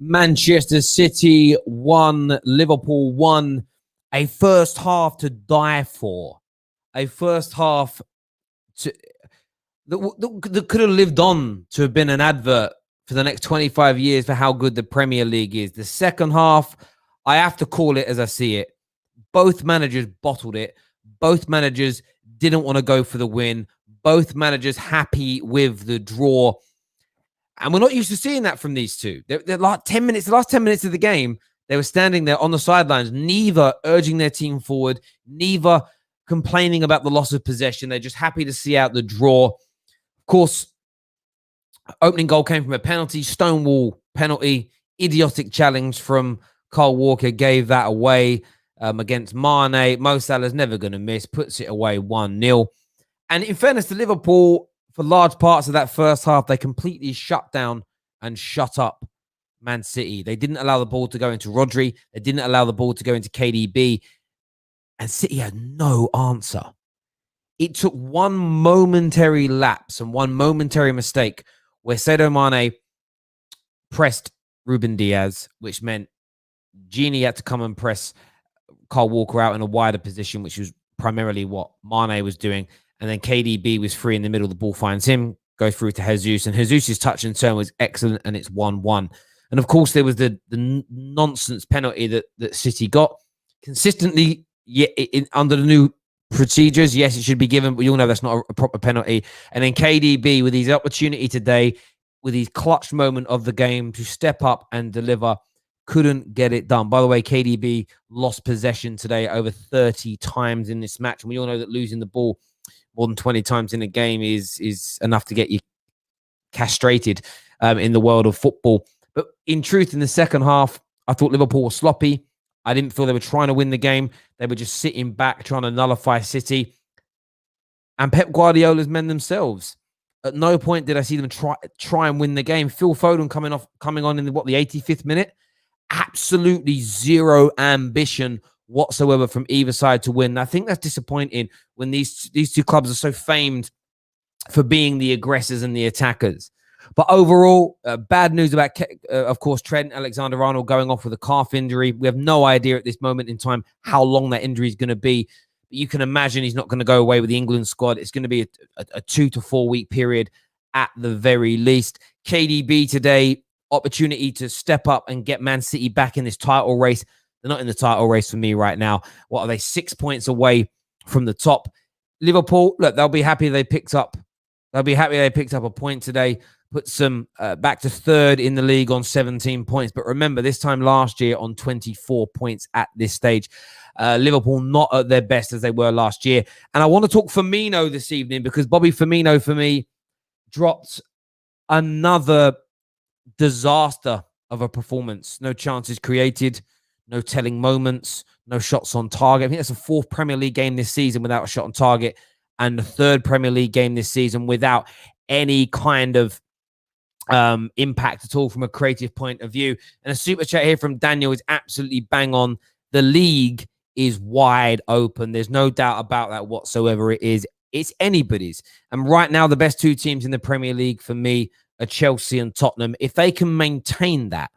Manchester City 1, Liverpool 1. A first half to die for. A first half that could have lived on to have been an advert for the next 25 years for how good the Premier League is. The second half, I have to call it as I see it. Both managers bottled it. Both managers didn't want to go for the win. Both managers happy with the draw. And we're not used to seeing that from these two. They're like 10 minutes, the last 10 minutes of the game, they were standing there on the sidelines, neither urging their team forward, neither complaining about the loss of possession. They're just happy to see out the draw. Of course, opening goal came from a penalty, Stonewall penalty, idiotic challenge from Kyle Walker gave that away against Mane. Mo Salah's never going to miss, puts it away 1-0. And in fairness to Liverpool, for large parts of that first half, they completely shut down and shut up Man City. They didn't allow the ball to go into Rodri. They didn't allow the ball to go into KDB. And City had no answer. It took one momentary lapse and one momentary mistake where Sadio Mane pressed Ruben Diaz, which meant Gini had to come and press Kyle Walker out in a wider position, which was primarily what Mane was doing. And then KDB was free in the middle. The ball finds him, goes through to Jesus. And Jesus' touch and turn was excellent, and it's 1-1. And, of course, there was the nonsense penalty that City got. Consistently, under the new procedures, yes, it should be given, but you all know that's not a proper penalty. And then KDB, with his opportunity today, with his clutch moment of the game to step up and deliver, couldn't get it done. By the way, KDB lost possession today over 30 times in this match. And we all know that losing the ball more than 20 times in a game is enough to get you castrated in the world of football. But in truth, in the second half, I thought Liverpool was sloppy. I didn't feel they were trying to win the game. They were just sitting back, trying to nullify City. And Pep Guardiola's men themselves. At no point did I see them try and win the game. Phil Foden coming on in the 85th minute. Absolutely zero ambition whatsoever from either side to win. And I think that's disappointing when these two clubs are so famed for being the aggressors and the attackers. But overall, bad news about, of course, Trent Alexander-Arnold going off with a calf injury. We have no idea at this moment in time how long that injury is going to be. But you can imagine he's not going to go away with the England squad. It's going to be a 2 to 4 week period at the very least. KDB today, opportunity to step up and get Man City back in this title race. They're not in the title race for me right now. What are they? 6 points away from the top. Liverpool, look, they'll be happy they picked up. They'll be happy they picked up a point today. Put some back to third in the league on 17 points. But remember, this time last year on 24 points at this stage. Liverpool not at their best as they were last year. And I want to talk Firmino this evening because Bobby Firmino, for me, dropped another disaster of a performance. No chances created, no telling moments, no shots on target. I think that's the 4th Premier League game this season without a shot on target and the 3rd Premier League game this season without any kind of impact at all from a creative point of view. And a super chat here from Daniel is absolutely bang on. The league is wide open. There's no doubt about that whatsoever. It's anybody's. And right now, the best 2 teams in the Premier League for me are Chelsea and Tottenham. If they can maintain that,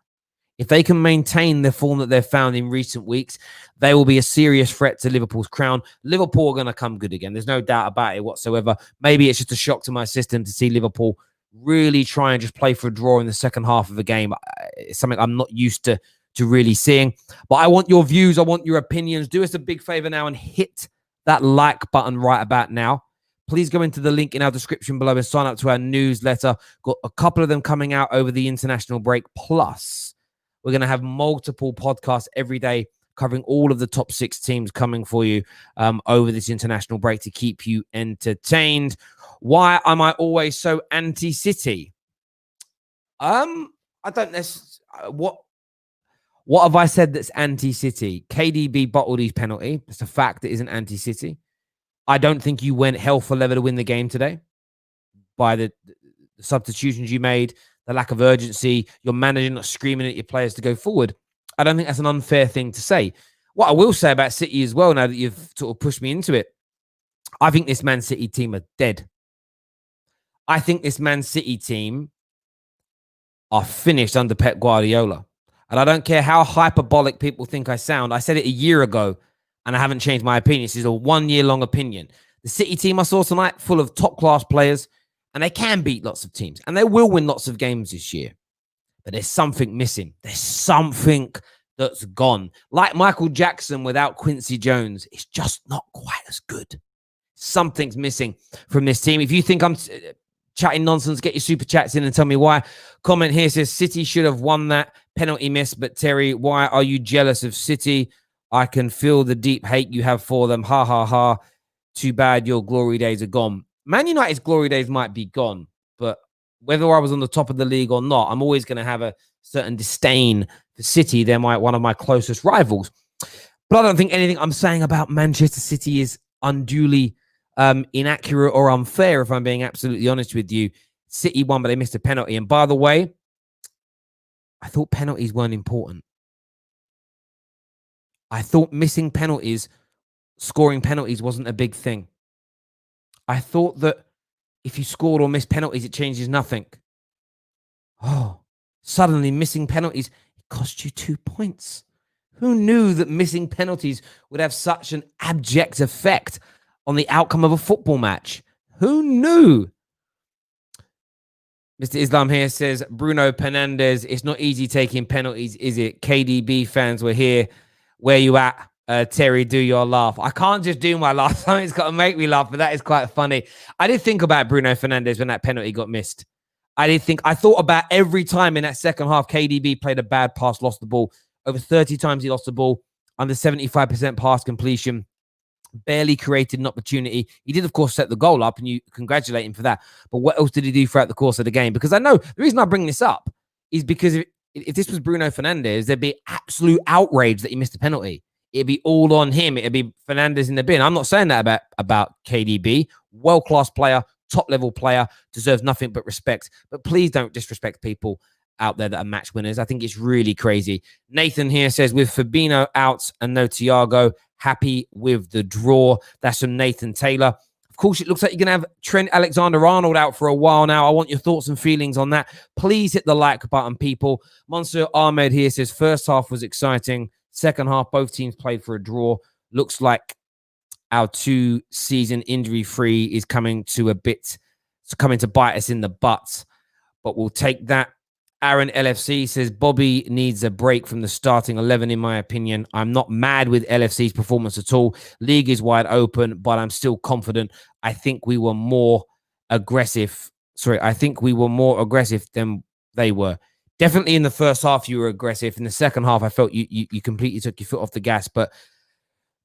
if they can maintain the form that they've found in recent weeks, they will be a serious threat to Liverpool's crown. Liverpool are going to come good again. There's no doubt about it whatsoever. Maybe it's just a shock to my system to see Liverpool really try and just play for a draw in the second half of a game. It's something I'm not used to really seeing. But I want your views. I want your opinions. Do us a big favor now and hit that like button right about now. Please go into the link in our description below and sign up to our newsletter. Got a couple of them coming out over the international break. Plus, we're going to have multiple podcasts every day covering all of the top 6 teams coming for you over this international break to keep you entertained. Why am I always so anti-City? I don't necessarily... What have I said that's anti-City? KDB bottled his penalty. It's a fact that isn't anti-City. I don't think you went hell for leather to win the game today by the substitutions you made, the lack of urgency, your manager not screaming at your players to go forward. I don't think that's an unfair thing to say. What I will say about City as well, now that you've sort of pushed me into it, I think this Man City team are dead. I think this Man City team are finished under Pep Guardiola. And I don't care how hyperbolic people think I sound. I said it a year ago, and I haven't changed my opinion. This is a 1 year long opinion. The City team I saw tonight, full of top-class players, and they can beat lots of teams, and they will win lots of games this year. But there's something missing. There's something that's gone. Like Michael Jackson without Quincy Jones, it's just not quite as good. Something's missing from this team. If you think I'm chatting nonsense, get your super chats in and tell me why. Comment here says City should have won that penalty miss, but Terry, why are you jealous of City? I can feel the deep hate you have for them. Ha, ha, ha. Too bad your glory days are gone. Man United's glory days might be gone, but whether I was on the top of the league or not, I'm always going to have a certain disdain for City. They're one of my closest rivals. But I don't think anything I'm saying about Manchester City is unduly inaccurate or unfair, if I'm being absolutely honest with you. City won, but they missed a penalty. And by the way, I thought penalties weren't important. I thought missing penalties, scoring penalties wasn't a big thing. I thought that if you scored or missed penalties, it changes nothing. Oh, suddenly missing penalties, it cost you 2 points. Who knew that missing penalties would have such an abject effect on the outcome of a football match? Who knew? Mr. Islam here says, Bruno Fernandes, it's not easy taking penalties, is it? KDB fans were here. Where you at? Terry, do your laugh. I can't just do my laugh. Something's got to make me laugh, but that is quite funny. I did think about Bruno Fernandes when that penalty got missed. I thought about every time in that second half, KDB played a bad pass, lost the ball. Over 30 times he lost the ball, under 75% pass completion, barely created an opportunity. He did, of course, set the goal up, and you congratulate him for that. But what else did he do throughout the course of the game? Because I know the reason I bring this up is because if this was Bruno Fernandes, there'd be absolute outrage that he missed a penalty. It'd be all on him. It'd be Fernandes in the bin. I'm not saying that about KDB. World-class player, top-level player, deserves nothing but respect. But please don't disrespect people out there that are match winners. I think it's really crazy. Nathan here says, with Firmino out and no Thiago, happy with the draw. That's from Nathan Taylor. Of course, it looks like you're going to have Trent Alexander-Arnold out for a while now. I want your thoughts and feelings on that. Please hit the like button, people. Monsieur Ahmed here says, first half was exciting. Second half, both teams played for a draw. Looks like our 2-season injury-free is coming to bite us in the butt. But we'll take that. Aaron LFC says, Bobby needs a break from the starting 11, in my opinion. I'm not mad with LFC's performance at all. League is wide open, but I'm still confident. I think we were more aggressive. I think we were more aggressive than they were. Definitely in the first half, you were aggressive. In the second half, I felt you completely took your foot off the gas, but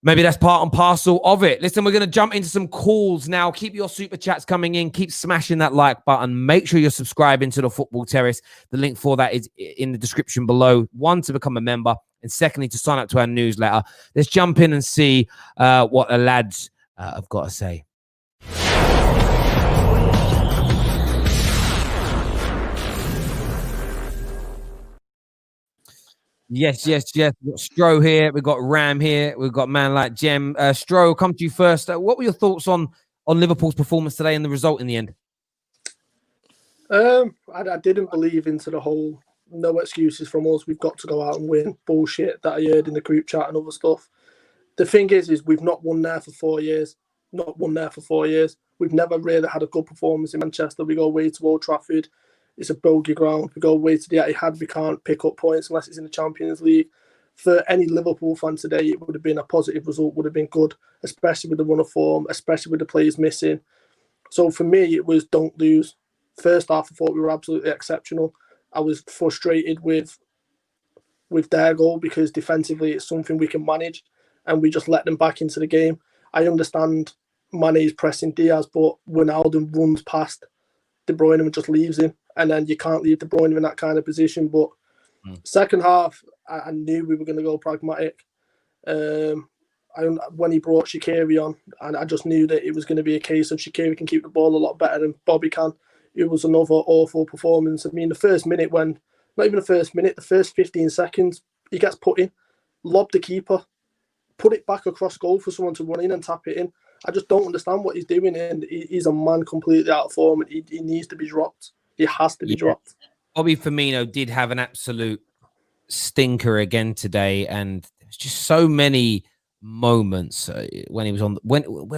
maybe that's part and parcel of it. Listen, we're going to jump into some calls now. Keep your super chats coming in. Keep smashing that like button. Make sure you're subscribing to the Football Terrace. The link for that is in the description below. One, to become a member, and secondly, to sign up to our newsletter. Let's jump in and see what the lads have got to say. Yes. We've got Stro here. We've got Ram here. We've got man like Jem. Stro, come to you first. What were your thoughts on Liverpool's performance today and the result in the end? I didn't believe into the whole no excuses from us. We've got to go out and win bullshit that I heard in the group chat and other stuff. The thing is we've not won there for 4 years. We've never really had a good performance in Manchester. We go away to Old Trafford. It's a bogey ground. We go away to the Etihad. We can't pick up points unless it's in the Champions League. For any Liverpool fan today, it would have been a positive result, would have been good, especially with the run of form, especially with the players missing. So for me, it was don't lose. First half, I thought we were absolutely exceptional. I was frustrated with their goal because defensively it's something we can manage and we just let them back into the game. I understand Mane is pressing Diaz, but Ronaldo runs past De Bruyne and just leaves him. And then you can't leave De Bruyne in that kind of position. But second half, I knew we were going to go pragmatic. When he brought Shaqiri on, and I just knew that it was going to be a case of Shaqiri can keep the ball a lot better than Bobby can. It was another awful performance. I mean, the first 15 seconds, he gets put in, lobbed the keeper, put it back across goal for someone to run in and tap it in. I just don't understand what he's doing. And he's a man completely out of form. And he needs to be dropped. He has to be dropped. Bobby Firmino did have an absolute stinker again today, and there's just so many moments when he was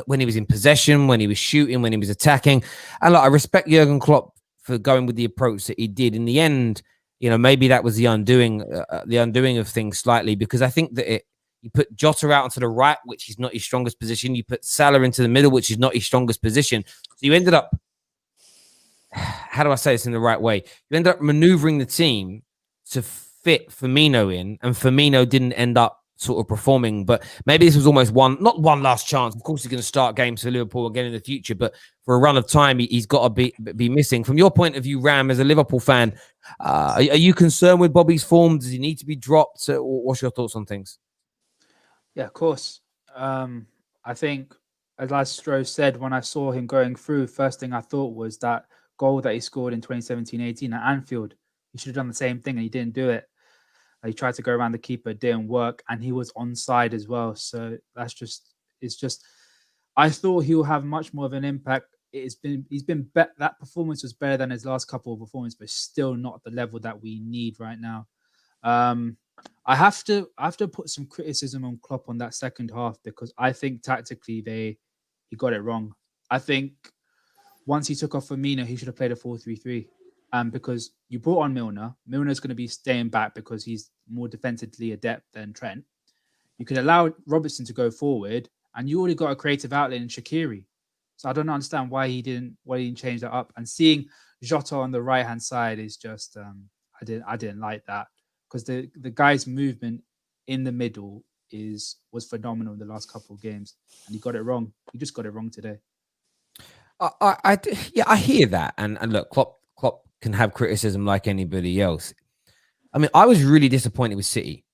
when he was in possession, when he was shooting, when he was attacking. And I respect Jurgen Klopp for going with the approach that he did. In the end, maybe that was the undoing of things slightly, because I think that you put Jota out onto the right, which is not his strongest position. You put Salah into the middle, which is not his strongest position. So you ended up, how do I say this in the right way? You ended up maneuvering the team to fit Firmino in, and Firmino didn't end up sort of performing. But maybe this was almost not one last chance. Of course, he's going to start games for Liverpool again in the future, but for a run of time, he's got to be missing. From your point of view, Ram, as a Liverpool fan, are you concerned with Bobby's form? Does he need to be dropped? What's your thoughts on things? Yeah, of course. I think, as Lastro said, when I saw him going through, first thing I thought was that goal that he scored in 2017-18 at Anfield. He should have done the same thing, and he didn't do it. He tried to go around the keeper, it didn't work, and he was onside as well. So I thought he'll have much more of an impact. That performance was better than his last couple of performances, but still not the level that we need right now. I have to put some criticism on Klopp on that second half, because I think tactically he got it wrong. I think once he took off Firmino, he should have played a 4-3-3. Because you brought on Milner. Milner's going to be staying back because he's more defensively adept than Trent. You could allow Robertson to go forward, and you already got a creative outlet in Shaqiri. So I don't understand why he didn't change that up. And seeing Jota on the right hand side is just I didn't like that, because the guy's movement in the middle was phenomenal in the last couple of games, and he got it wrong. He just got it wrong today. I hear that, and look, Klopp can have criticism like anybody else. I mean, I was really disappointed with City.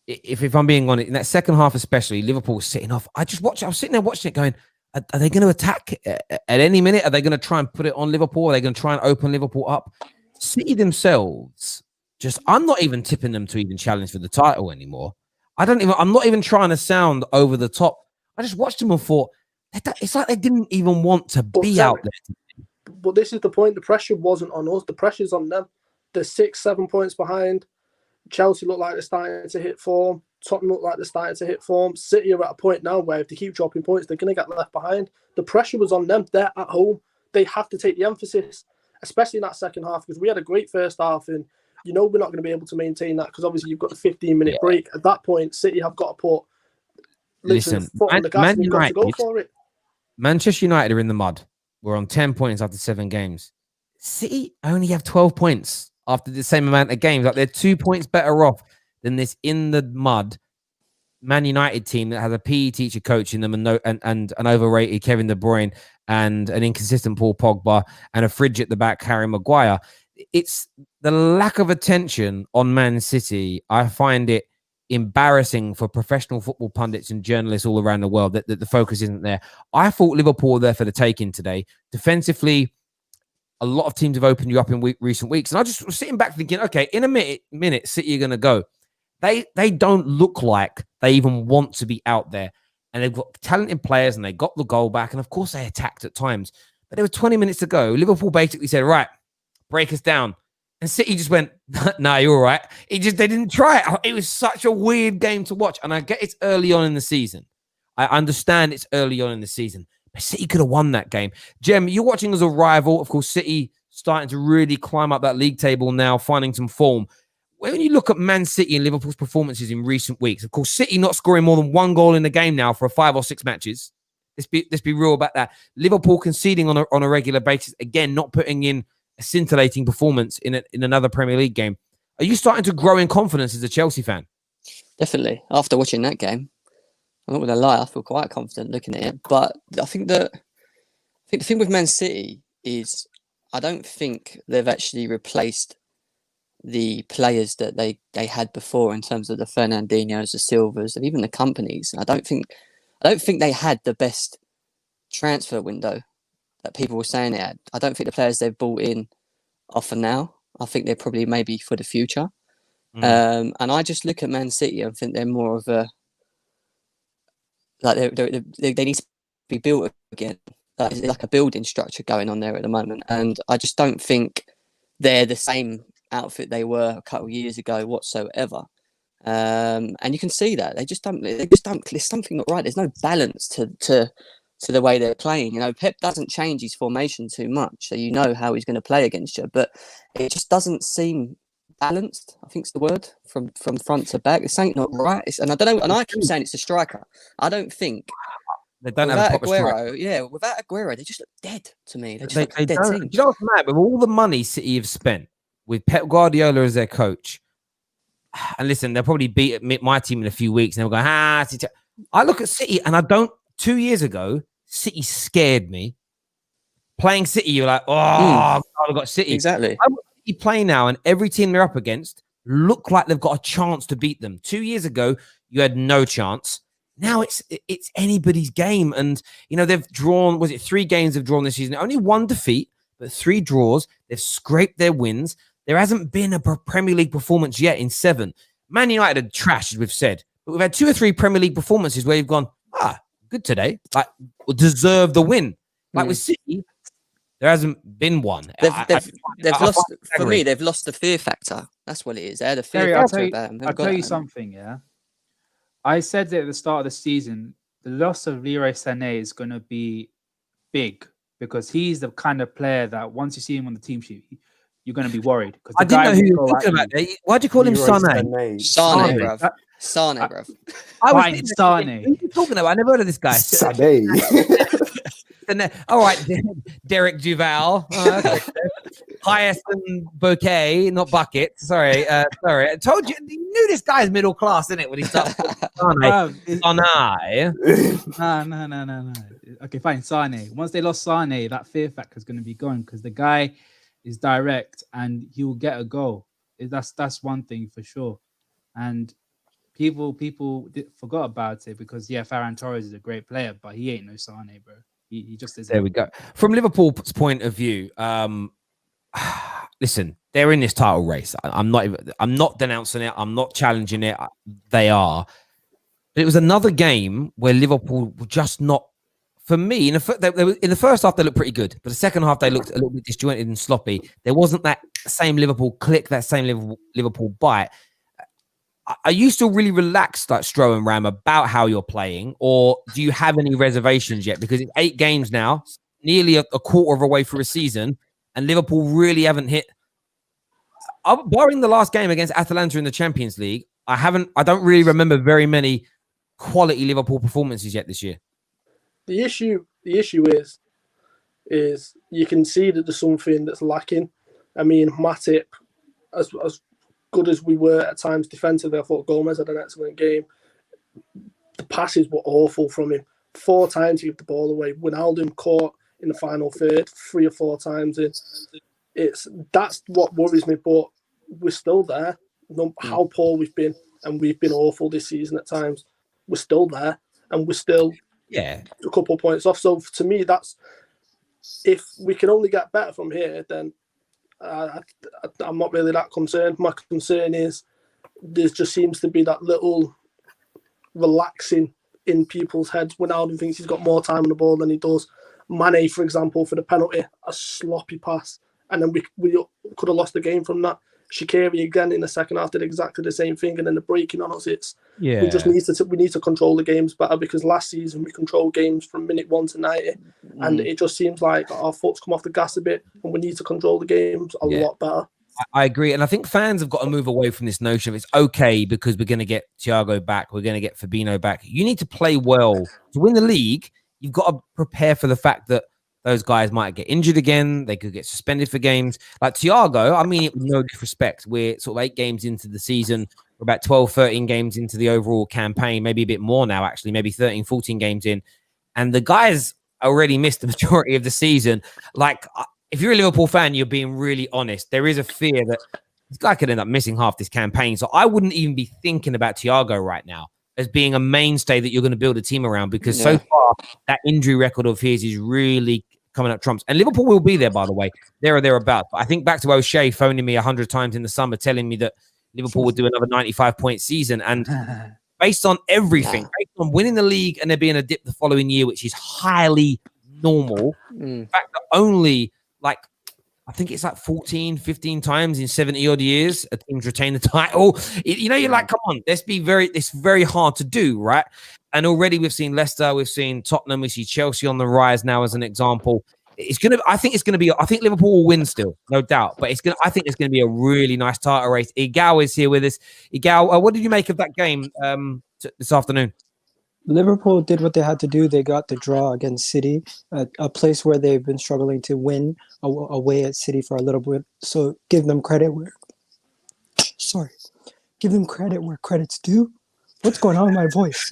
If I'm being honest, in that second half especially, Liverpool was sitting off. I was sitting there watching it going, are they going to attack at any minute? Are they going to try and put it on Liverpool? Are they going to try and open Liverpool up? City themselves, I'm not even tipping them to even challenge for the title anymore. I'm not even trying to sound over the top. I just watched them and thought, it's like they didn't even want to be out there. But this is the point. The pressure wasn't on us. The pressure's on them. They're 6-7 points behind. Chelsea look like they're starting to hit form. Tottenham look like they're starting to hit form. City are at a point now where if they keep dropping points, they're going to get left behind. The pressure was on them. They're at home. They have to take the emphasis, especially in that second half, because we had a great first half, and we're not going to be able to maintain that, because obviously you've got the 15-minute break. At that point, City have got to put foot on the gas, and you've got to go for it. Manchester United are in the mud. We're on 10 points after 7 games. City only have 12 points after the same amount of games. Like, they're 2 points better off than this in the mud Man United team that has a PE teacher coaching them, and an overrated Kevin De Bruyne, and an inconsistent Paul Pogba, and a fridge at the back, Harry Maguire. It's the lack of attention on Man City. I find it embarrassing for professional football pundits and journalists all around the world that the focus isn't there. I thought Liverpool were there for the taking today. Defensively, a lot of teams have opened you up in recent weeks, and I just was sitting back thinking, okay, in a minute, City are going to go. They don't look like they even want to be out there, and they've got talented players, and they got the goal back, and of course they attacked at times. But there were 20 minutes to go. Liverpool basically said, right, break us down. And City just went, nah, you're all right. They didn't try it. It was such a weird game to watch. And I get it's early on in the season. I understand it's early on in the season. But City could have won that game. Jem, you're watching as a rival. Of course, City starting to really climb up that league table now, finding some form. When you look at Man City and Liverpool's performances in recent weeks, of course, City not scoring more than 1 goal in the game now for 5 or 6 matches. Let's be real about that. Liverpool conceding on a regular basis. Again, not putting in a scintillating performance in another Premier League game. Are you starting to grow in confidence as a Chelsea fan? Definitely. After watching that game, I'm not going to lie, I feel quite confident looking at it. But I think the thing with Man City is I don't think they've actually replaced the players that they had before in terms of the Fernandinhos, the Silvas, and even the companies. I don't think they had the best transfer window that people were saying they had. I don't think the players they've brought in are for now. I think they're probably maybe for the future. And I just look at Man City and think they're more of a they need to be built again. Like a building structure going on there at the moment, and I just don't think they're the same outfit they were a couple of years ago whatsoever. And you can see that they just don't. There's something not right. There's no balance to the way they're playing. You know, Pep doesn't change his formation too much, so you know how he's going to play against you. But it just doesn't seem balanced. I think it's the word from front to back. It's something not right. And I don't know. And I keep saying it's a striker. I don't think they don't without have a proper Aguero. striker. Yeah, without Aguero, they just look dead to me. They just They look like a dead don't. team. You know what's mad? With all the money City have spent with Pep Guardiola as their coach, and listen, they'll probably beat my team in a few weeks, and they'll go, City. I look at City, and I don't. 2 years ago, City scared me. Playing City, you're like, I've got City. Exactly. I watch City play now, and every team they're up against look like they've got a chance to beat them. 2 years ago, you had no chance. Now it's anybody's game. And, you know, they've drawn, 3 games they've drawn this season? Only 1 defeat, but 3 draws. They've scraped their wins. There hasn't been a Premier League performance yet in 7. Man United are trash, as we've said. But we've had 2 or 3 Premier League performances where you've gone, good today. Like, deserve the win. Like with City, there hasn't been one. They've lost, for me, they've lost the fear factor. That's what it is. They had a fear factor about them. I'll tell you something, yeah. I said at the start of the season, the loss of Leroy Sané is going to be big because he's the kind of player that once you see him on the team sheet, you're going to be worried. I didn't know who you were talking about. Why'd you call him Sané? Sané, bruv. Sané, bruv. Fine, Sané. Who are you talking about? I never heard of this guy. Sané. All right, Derek Duval. Hyacinth Bouquet, not Bucket. Sorry. I told you. You knew this guy's middle class, didn't it? When he started. Sané. No. Okay, fine. Sané. Once they lost Sané, that fear factor is going to be gone because the guy is direct and he will get a goal. That's one thing for sure. And people forgot about it because Ferran Torres is a great player, but he ain't no Sané, bro. He just isn't. There we go. From Liverpool's point of view, listen, they're in this title race. I'm not denouncing it. I'm not challenging it. They are. But it was another game where Liverpool were just not. For me, in the first half, they looked pretty good, but the second half, they looked a little bit disjointed and sloppy. There wasn't that same Liverpool click, that same Liverpool bite. Are you still really relaxed, like Stro and Ram, about how you're playing, or do you have any reservations yet? Because it's 8 games now, nearly a quarter of a way through a season, and Liverpool really haven't hit. Barring the last game against Atalanta in the Champions League, I don't really remember very many quality Liverpool performances yet this year. The issue is you can see that there's something that's lacking. I mean, Matip, as good as we were at times defensively, I thought Gomez had an excellent game. The passes were awful from him. 4 times he gave the ball away. Wijnaldum caught in the final third 3 or 4 times. That's what worries me, but we're still there. No, how poor we've been, and we've been awful this season at times. We're still there, and we're still a couple of points off. So to me, that's if we can only get better from here, then I'm not really that concerned. My concern is there just seems to be that little relaxing in people's heads. Wijnaldum thinks he's got more time on the ball than he does. Mane, for example, for the penalty, a sloppy pass, and then we could have lost the game from that. Shaqiri again in the second half did exactly the same thing, and then the breaking on us. We just need to control the games better, because last season we controlled games from minute 1 to 90, and it just seems like our foot's come off the gas a bit, and we need to control the games a lot better. I agree, and I think fans have got to move away from this notion of it's okay because we're going to get Thiago back, we're going to get Firmino back. You need to play well to win the league. You've got to prepare for the fact that those guys might get injured again. They could get suspended for games. Like Thiago, I mean it with no disrespect. We're sort of 8 games into the season. We're about 12, 13 games into the overall campaign, maybe a bit more now, actually, maybe 13, 14 games in. And the guys already missed the majority of the season. Like, if you're a Liverpool fan, you're being really honest. There is a fear that this guy could end up missing half this campaign. So I wouldn't even be thinking about Thiago right now as being a mainstay that you're going to build a team around, because so far that injury record of his is really coming up trumps. And Liverpool will be there, by the way, there or thereabouts. But I think back to O'Shea phoning me 100 times in the summer, telling me that Liverpool would do another 95-point season. And based on everything, based on winning the league and there being a dip the following year, which is highly normal, the fact that only I think it's like 14, 15 times in 70 odd years a team's retained the title. You're like, come on, it's very hard to do, right? And already we've seen Leicester, we've seen Tottenham, we see Chelsea on the rise now as an example. I think Liverpool will win still, no doubt. But I think it's gonna be a really nice title race. Igal is here with us. Igal, what did you make of that game this afternoon? Liverpool did what they had to do. They got the draw against City, a place where they've been struggling to win away at City for a little bit. So give them credit where credit's due. What's going on with my voice?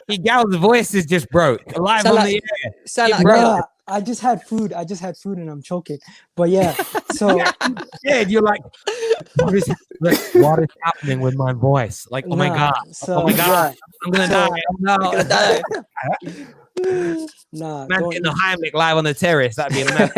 Igal's voice is just broke. Live on the air. I just had food and I'm choking. But yeah, so you're like, what is happening with my voice? Like, oh my god, I'm gonna die. I'm gonna die. Man getting the Heimlich live on the terrace. That'd be a mess.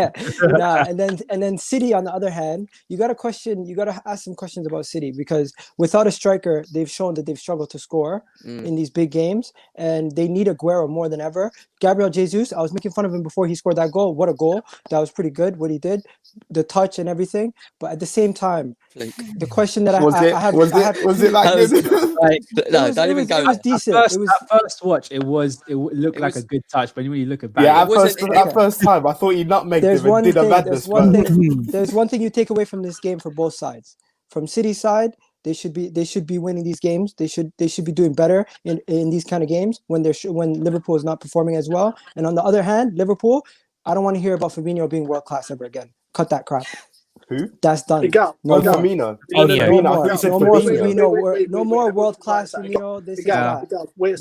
And then City, on the other hand, you got to ask some questions about City, because without a striker, they've shown that they've struggled to score in these big games, and they need Aguero more than ever. Gabriel Jesus, I was making fun of him before he scored that goal. What a goal. That was pretty good, what he did, the touch and everything. But at the same time, the question that was it like this? Don't even go. It was decent. At first watch, it looked like a good touch, but when you look at back, at first time, I thought he nutmegged him and did a madness. There's one thing you take away from this game for both sides. From City's side, they should be winning these games. They should be doing better in these kind of games when Liverpool is not performing as well. And on the other hand, Liverpool, I don't want to hear about Firmino being world class ever again. Cut that crap. Who? That's done. Firmino. No more world class Firmino. Wait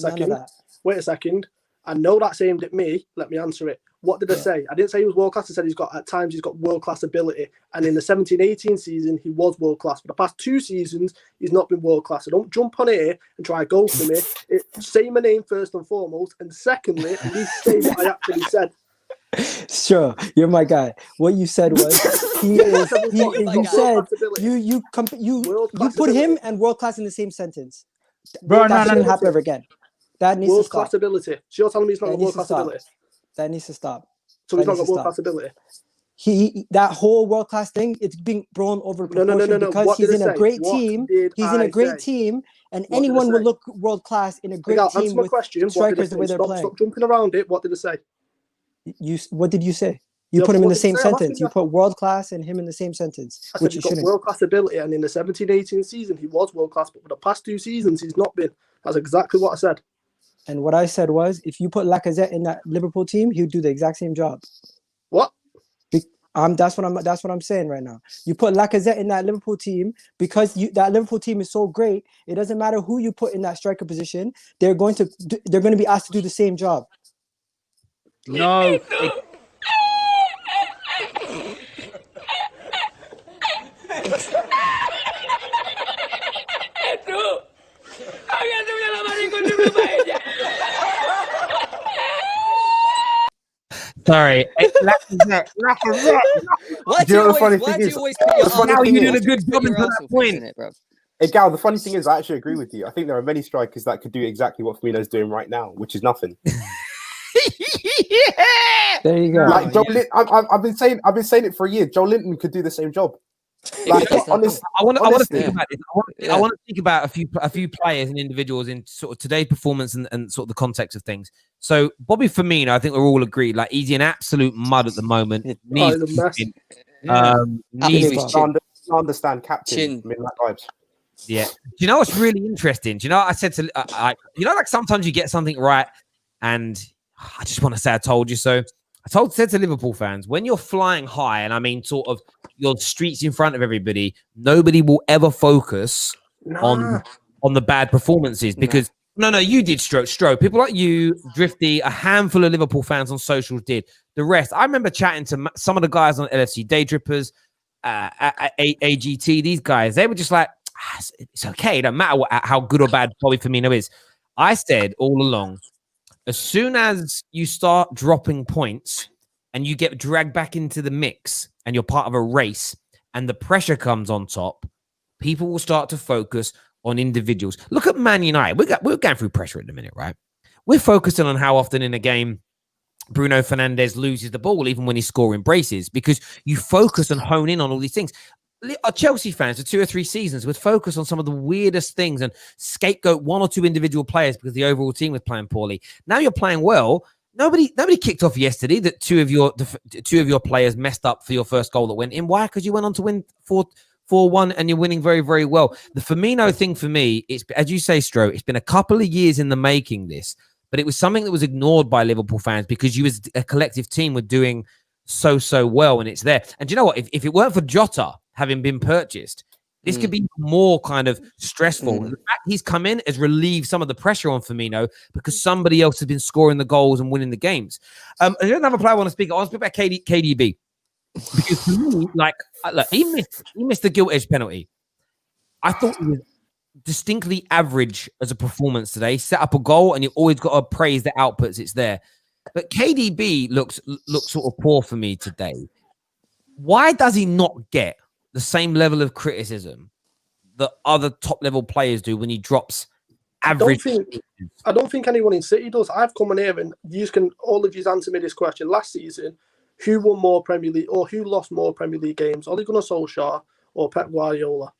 a second. I know that's aimed at me. Let me answer it. What did I say? I didn't say he was world class. I said at times he's got world class ability. And in the 17-18 season, he was world class. For the past 2 seasons, he's not been world class. So don't jump on here and try to go for me. Say my name first and foremost. And secondly, at least say what I actually said. Sure, you're my guy. What you said was you put him and world class in the same sentence. Bro, that shouldn't happen ever again. That needs to stop. World class ability. So you're telling me he's not got world class ability? That needs to stop. So he's not got world class ability. That whole world class thing, it's being blown over proportion because he's in a great team. He's in a great team, and anyone will look world class in a great team with strikers the way they're playing. Stop jumping around it. What did I say? What did you say? You put him in the same sentence. You put world class and him in the same sentence. I said he's got world class ability, and in the 17-18 season he was world class, but for the past 2 seasons he's not been. That's exactly what I said. And what I said was, if you put Lacazette in that Liverpool team, he would do the exact same job. What? That's what I'm saying right now. You put Lacazette in that Liverpool team because that Liverpool team is so great. It doesn't matter who you put in that striker position. They're going to be asked to do the same job. No. Sorry. Why do you always put your arm Now in you're the doing a good job until that point. Hey, Gal, the funny thing is, I actually agree with you. I think there are many strikers that could do exactly what Firmino's doing right now, which is nothing. There you go. Like I've been saying it for a year. Joe Linton could do the same job. Like, I want to think about this. I want to think about a few players and individuals in sort of today's performance and sort of the context of things. So Bobby Firmino, I think we're all agreed, like he's in absolute mud at the moment. Needs to understand captain. I mean, that vibes. Yeah. Do you know what's really interesting? Do you know what I said to like sometimes you get something right and I just want to say I told you so. Said to Liverpool fans, when you're flying high, and I mean sort of your streets in front of everybody, nobody will ever focus on the bad performances because no, you did stroke. People like you, Drifty, a handful of Liverpool fans on socials did. The rest, I remember chatting to some of the guys on LFC Day Drippers, AGT, these guys, they were just like, it's okay. It doesn't matter how good or bad Bobby Firmino is. I said all along, as soon as you start dropping points and you get dragged back into the mix and you're part of a race and the pressure comes on top, people will start to focus on individuals. Look at Man United. We're going through pressure at the minute, right? We're focusing on how often in a game Bruno Fernandes loses the ball even when he's scoring braces, because you focus and hone in on all these things. Our Chelsea fans for 2 or 3 seasons would focus on some of the weirdest things and scapegoat 1 or 2 individual players because the overall team was playing poorly. Now you're playing well. Nobody kicked off yesterday that two of your players messed up for your first goal that went in. Why? Because you went on to win 4-1 and you're winning very, very well. The Firmino thing for me, it's, as you say, Stro, it's been a couple of years in the making, this, but it was something that was ignored by Liverpool fans because you as a collective team were doing so well, and it's there. And do you know what? If it weren't for Jota having been purchased, this could be more kind of stressful. The fact he's come in has relieved some of the pressure on Firmino because somebody else has been scoring the goals and winning the games. There's another player I want to speak. I want to speak about KDB. Because for me, like, look, he missed the gilt edge penalty. I thought he was distinctly average as a performance today. Set up a goal, and you've always got to praise the outputs. It's there. But KDB looks sort of poor for me today. Why does he not get the same level of criticism that other top level players do when he drops average? I don't think anyone in City does. I've come in here and all of you answer me this question. Last season, who won more Premier League or who lost more Premier League games? Ole Gunnar Solskjaer or Pep Guardiola?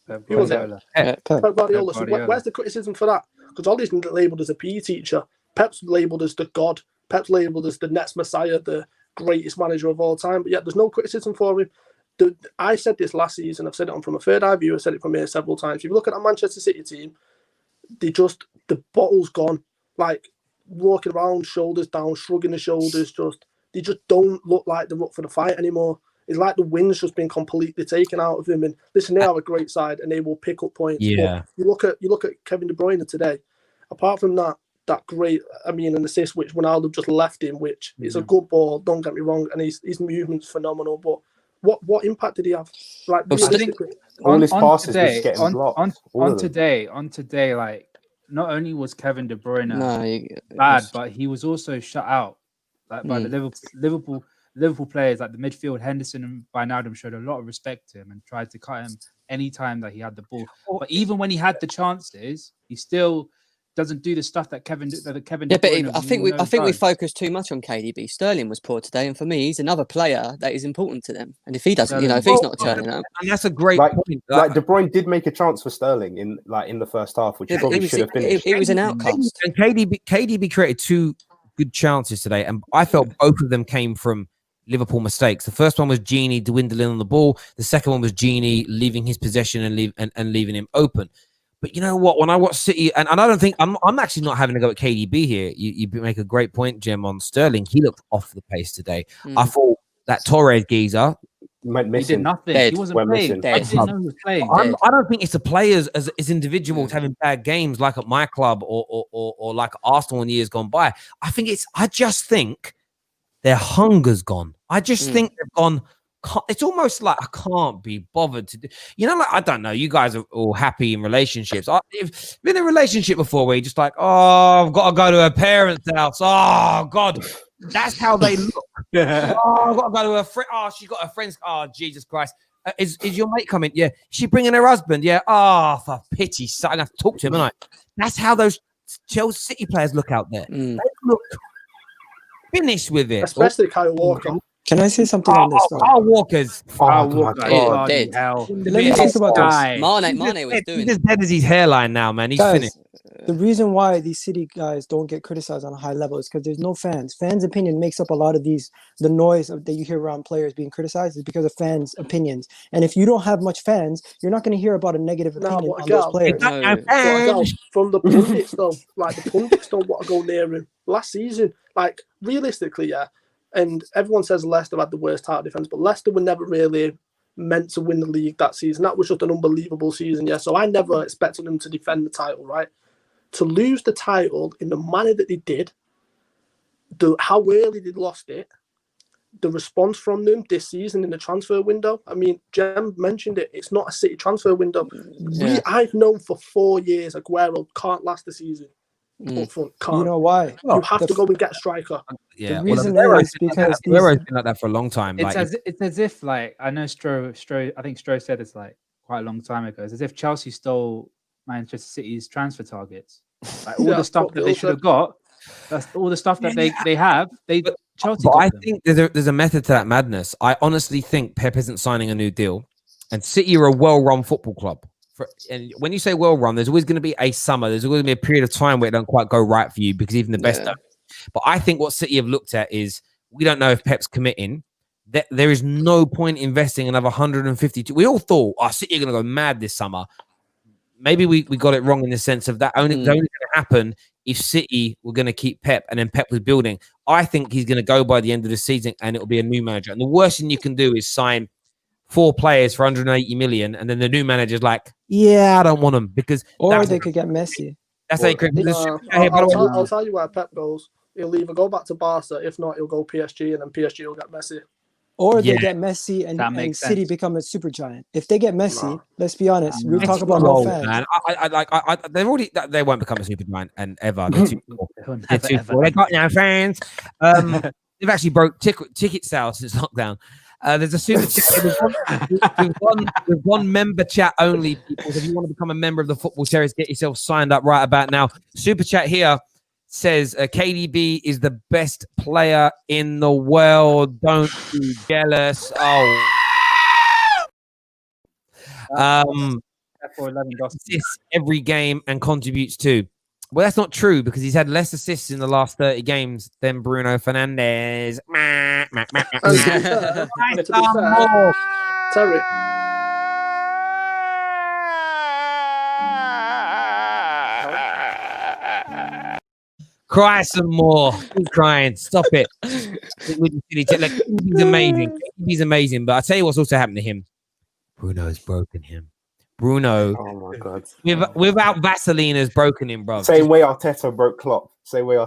Who was it? Pep Guardiola. So where's the criticism for that? Because Ole's labelled as a PE teacher. Pep's labelled as the god. Pep's labelled as the next messiah, the greatest manager of all time. But yet there's no criticism for him. I said this last season. I've said it on From a Third Eye View. I've said it from here several times. If you look at that Manchester City team, the bottle's gone. Like walking around, shoulders down, shrugging the shoulders. They just don't look like they're up for the fight anymore. It's like the wind's just been completely taken out of them. And listen, they are a great side and they will pick up points. Yeah. But you look at Kevin De Bruyne today. Apart from that great, an assist which Ronaldo just left him, which is a good ball. Don't get me wrong, and his movement's phenomenal. But what impact did he have? Like all his passes was getting blocked. On today, like not only was Kevin De Bruyne bad, but he was also shut out like by the Liverpool players, like the midfield. Henderson and Wijnaldum showed a lot of respect to him and tried to cut him any time that he had the ball. But even when he had the chances, he still doesn't do the stuff that Kevin. Yeah, but I think we focus too much on KDB. Sterling was poor today, and for me, he's another player that is important to them. And if he doesn't, if he's not turning up, and that's a great point. Like De Bruyne did make a chance for Sterling in the first half, which probably should have finished. It was an outcast. And KDB created 2 good chances today, and I felt both of them came from Liverpool mistakes. The first one was Gini dwindling on the ball. The second one was Gini leaving his possession and leaving him open. But you know what? When I watch City, and I don't think I'm actually not having to go at KDB here. You make a great point, Jim, on Sterling. He looked off the pace today. I thought that Torres geezer, he did nothing. He wasn't playing. I didn't know he was playing. I don't think it's the players as individuals having bad games like at my club or like Arsenal in years gone by. I just think their hunger's gone. I just think they've gone. It's almost like I can't be bothered to do. Like I don't know. You guys are all happy in relationships. I've been in a relationship before where you're just like, oh, I've got to go to her parents' house. Oh God, that's how they look. Oh, I've got to go to her friend. Oh, she's got her friends. Oh, Jesus Christ. Is your mate coming? Yeah. Is she bringing her husband? Yeah. Oh, for pity's sake, I have to talk to him, don't I? That's how those Chelsea City players look out there. They look finished with it. Especially Kyle Walker. Can I say something on this? Kyle Walker's. Dead. Let me talk about this. Mane was doing. He's as dead as his hairline now, man. He's finished. The reason why these City guys don't get criticized on a high level is because there's no fans. Fans' opinion makes up a lot of the noise that you hear around players being criticized is because of fans' opinions. And if you don't have much fans, you're not going to hear about a negative opinion on those players. From the pundits, though, like the pundits don't want to go near him. Last season, like realistically, yeah. And everyone says Leicester had the worst title defense, but Leicester were never really meant to win the league that season. That was just an unbelievable season, yeah. So I never expected them to defend the title, right? To lose the title in the manner that they did, how early they lost it, the response from them this season in the transfer window. I mean, Jem mentioned it. It's not a City transfer window. Yeah. I've known for 4 years Aguero can't last the season. Up front, can't. You know why? You have to go and get a striker. Yeah, the reason is because Aguero's been like that for a long time. It's as if like I know Stro. I think Stro said this like quite a long time ago. It's as if Chelsea stole Manchester City's transfer targets. Like all the stuff that they should have got, That's all the stuff that they have. Chelsea. But got I them. think there's a method to that madness. I honestly think Pep isn't signing a new deal, and City are a well-run football club. And when you say well-run, there's always going to be a summer. There's always going to be a period of time where it don't quite go right for you because even the best don't. But I think what City have looked at is we don't know if Pep's committing. There is no point investing another 152. We all thought, City are going to go mad this summer. Maybe we got it wrong in the sense of that only going to happen if City were going to keep Pep and then Pep was building. I think he's going to go by the end of the season and it'll be a new manager. And the worst thing you can do is sign 4 players for 180 million and then the new manager's like, yeah, I don't want them because they could get Messi. That's how I'll tell you where Pep goes. He'll either go back to Barca, if not, he'll go PSG, and then PSG will get Messi. Or they get Messi and City become a super giant. If they get Messi, let's be honest, we talk about no fans. Man. They've already they won't become a super giant and ever. They're too poor. They got no fans. They've actually broke ticket sales since lockdown. There's a super chat. With one member chat only. People, if you want to become a member of the Football Terrace, get yourself signed up right about now. Super chat here says KDB is the best player in the world. Don't be jealous. Assists every game and contributes too. Well, that's not true because he's had less assists in the last 30 games than Bruno Fernandes. Terry. Cry some more. Keep crying. Stop it. He's amazing. He's amazing. But I'll tell you what's also happened to him. Bruno's broken him. Bruno. Oh my God. Without Vaseline has broken him, bro. Same way Arteta broke Klopp. Same way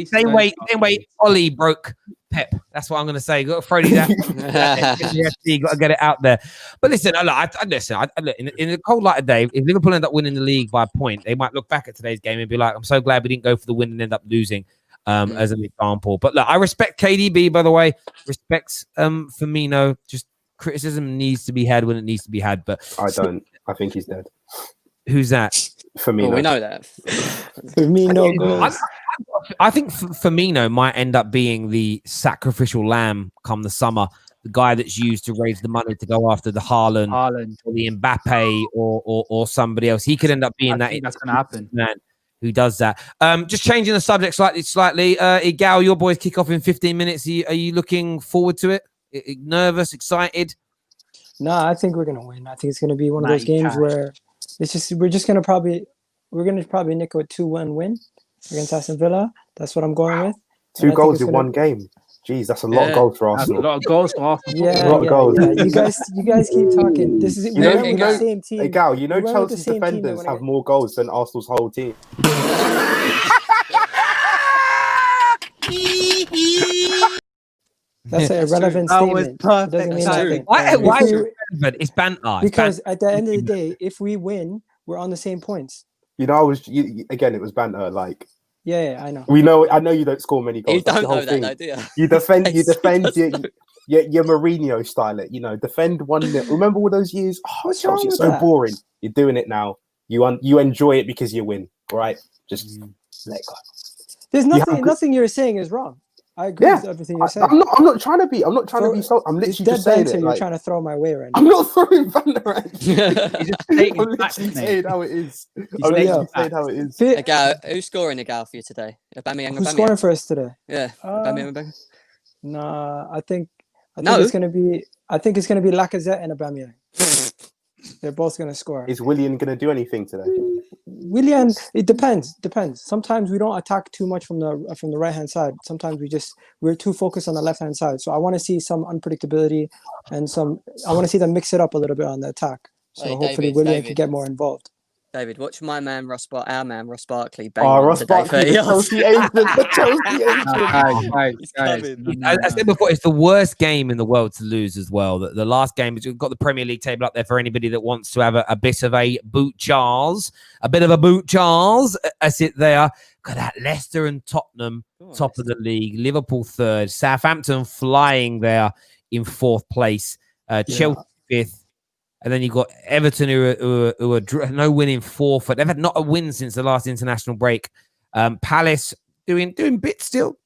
Same way Ollie broke Pep. That's what I'm going to say. You got to throw these out. You got to get it out there. But listen, in the cold light of day, if Liverpool end up winning the league by a point, they might look back at today's game and be like, I'm so glad we didn't go for the win and end up losing, as an example. But look, I respect KDB, by the way. Respects Firmino. Just criticism needs to be had when it needs to be had. But I don't. I think he's dead. Who's that? Firmino. We know that. Firmino goes. I think Firmino might end up being the sacrificial lamb come the summer, the guy that's used to raise the money to go after the Haaland. Or the Mbappe or somebody else. He could end up being that's going to happen. Man who does that. Just changing the subject slightly. Igal, your boys kick off in 15 minutes. Are you looking forward to it? Nervous, excited? No, I think we're going to win. I think it's going to be one of those games where we're going to probably nick a 2-1 win against Aston Villa. That's what I'm going with. 2 goals in one game. Jeez, that's a lot of goals for Arsenal. A lot of goals for Arsenal. Yeah, a lot of goals. Yeah. You guys keep talking. This is the same team. Hey, Gal, Chelsea's defenders have more goals than Arsenal's whole team. That's an irrelevant statement. Perfect. Doesn't mean nothing. Why is it relevant? It's banter. Because at the end of the day, if we win, we're on the same points. It was banter. Like, yeah, I know. I know you don't score many goals. You don't know that, though, do you? You defend your Mourinho style. Defend 1-0. Remember all those years? What's wrong with so that? boring. You're doing it now. You enjoy it because you win. All right, just let go. There's nothing you're saying is wrong. I agree with everything you're saying. I'm not trying to be. I'm not trying to be. I'm literally just saying it. You're trying to throw my way right now. I'm not throwing banter at you. I'm literally saying how it is. Who's scoring Igal for you today? Who's scoring for us today? Yeah. Nah, I think it's gonna be Lacazette and Aubameyang. They're both gonna score. Is Willian gonna do anything today? Willian, it depends. Sometimes we don't attack too much from the right hand side. Sometimes we're too focused on the left hand side. So I want to see some unpredictability and I want to see them mix it up a little bit on the attack. So hopefully Willian can get more involved. David, watch our man Ross Barkley. Ross Barkley, Chelsea agent. I said before, it's the worst game in the world to lose as well. The last game, we've got the Premier League table up there for anybody that wants to have a bit of a boot jars. I sit there. Got that Leicester and Tottenham top of the league. Liverpool 3rd. Southampton flying there in 4th place. Chelsea 5th. And then you got Everton, who are no win in 4th. They've had not a win since the last international break. Palace doing bits still.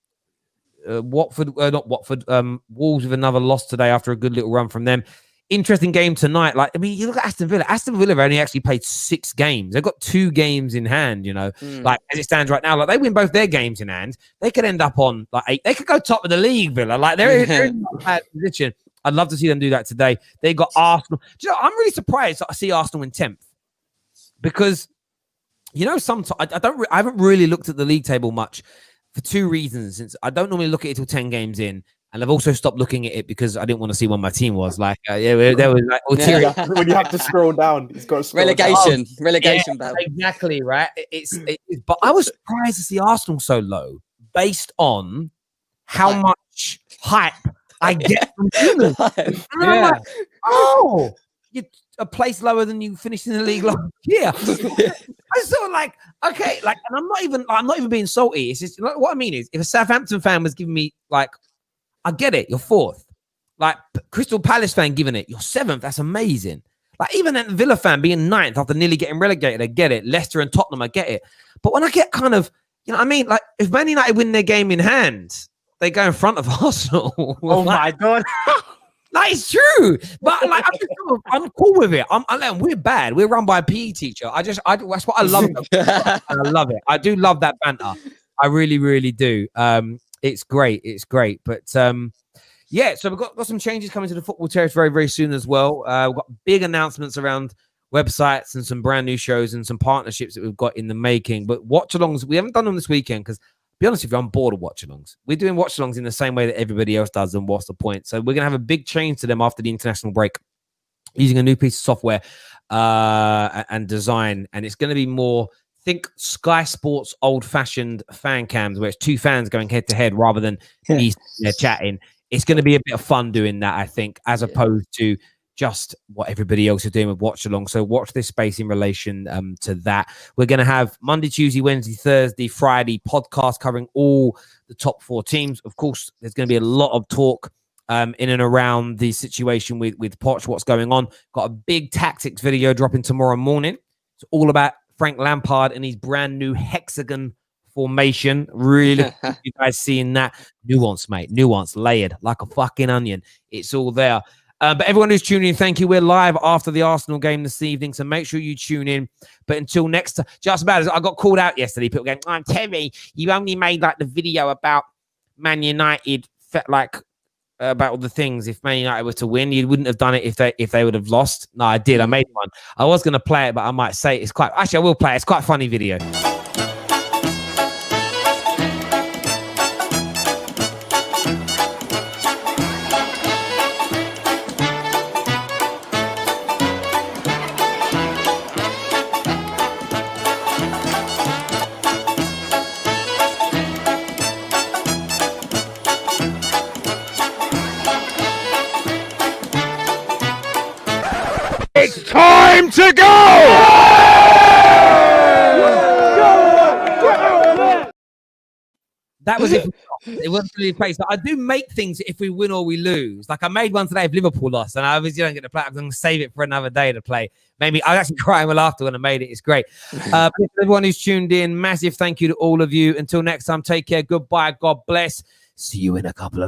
Watford, not Watford. Wolves with another loss today after a good little run from them. Interesting game tonight. Like, I mean, you look at Aston Villa. Aston Villa have only actually played 6 games. They've got 2 games in hand, you know. Like, as it stands right now, like, they win both their games in hand. They could end up on, like, 8. They could go top of the league, Villa. Like, they're in a bad position. I'd love to see them do that today. They got Arsenal. Do you know, I'm really surprised that I see Arsenal in 10th. Because, you know, sometimes I haven't really looked at the league table much for 2 reasons. Since I don't normally look at it till 10 games in. And I've also stopped looking at it because I didn't want to see what my team was. Like, there was like ulterior. When you have to scroll down, it's got to scroll relegation battle. Exactly, right? But I was surprised to see Arsenal so low based on how much hype I get from humans. And I'm like, oh, you're a place lower than you finished in the league last year. I sort of like, okay, like, and I'm not even being salty. It's just like, what I mean is, if a Southampton fan was giving me like, I get it, you're 4th. Like, Crystal Palace fan giving it, you're 7th. That's amazing. Like, even a Villa fan being 9th after nearly getting relegated, I get it. Leicester and Tottenham, I get it. But when I get kind of, you know what I mean? Like, if Man United win their game in hand, they go in front of Arsenal. Oh my God. Like, it's true. But like, I'm cool with it. We're bad. We're run by a PE teacher. That's what I love. I love it. I do love that banter. I really, really do. It's great. It's great. But yeah, so we've got some changes coming to the Football Terrace very, very soon as well. We've got big announcements around websites and some brand new shows and some partnerships that we've got in the making. But watch-alongs, we haven't done them this weekend because, to be honest with you, I'm bored of watch-alongs. We're doing watch-alongs in the same way that everybody else does, and what's the point? So we're going to have a big change to them after the international break using a new piece of software and design. And it's going to be more... Think Sky Sports old-fashioned fan cams where it's 2 fans going head-to-head rather than me chatting. It's going to be a bit of fun doing that, I think, as opposed to just what everybody else is doing with watch-along. So watch this space in relation to that. We're going to have Monday, Tuesday, Wednesday, Thursday, Friday podcast covering all the top 4 teams. Of course, there's going to be a lot of talk in and around the situation with Poch, what's going on. Got a big tactics video dropping tomorrow morning. It's all about Frank Lampard and his brand new hexagon formation. Really, you guys seeing that? Nuance, mate. Nuance, layered like a fucking onion. It's all there. But everyone who's tuning in, thank you. We're live after the Arsenal game this evening, so make sure you tune in. But until next time, just about as I got called out yesterday, people going, "I'm Terry, you only made like the video about Man United, about all the things. If Man United were to win, you wouldn't have done it if they would have lost." No, I did. I made one. I was going to play it, but I might say it's quite. Actually, I will play it. It's quite a funny video. It's time to go! That was it. It wasn't really place. I do make things if we win or we lose. Like I made one today if Liverpool lost, and I obviously don't get to play. I'm going to save it for another day to play. Maybe I was actually crying with laughter when I made it. It's great. Everyone who's tuned in, massive thank you to all of you. Until next time, take care. Goodbye. God bless. See you in a couple of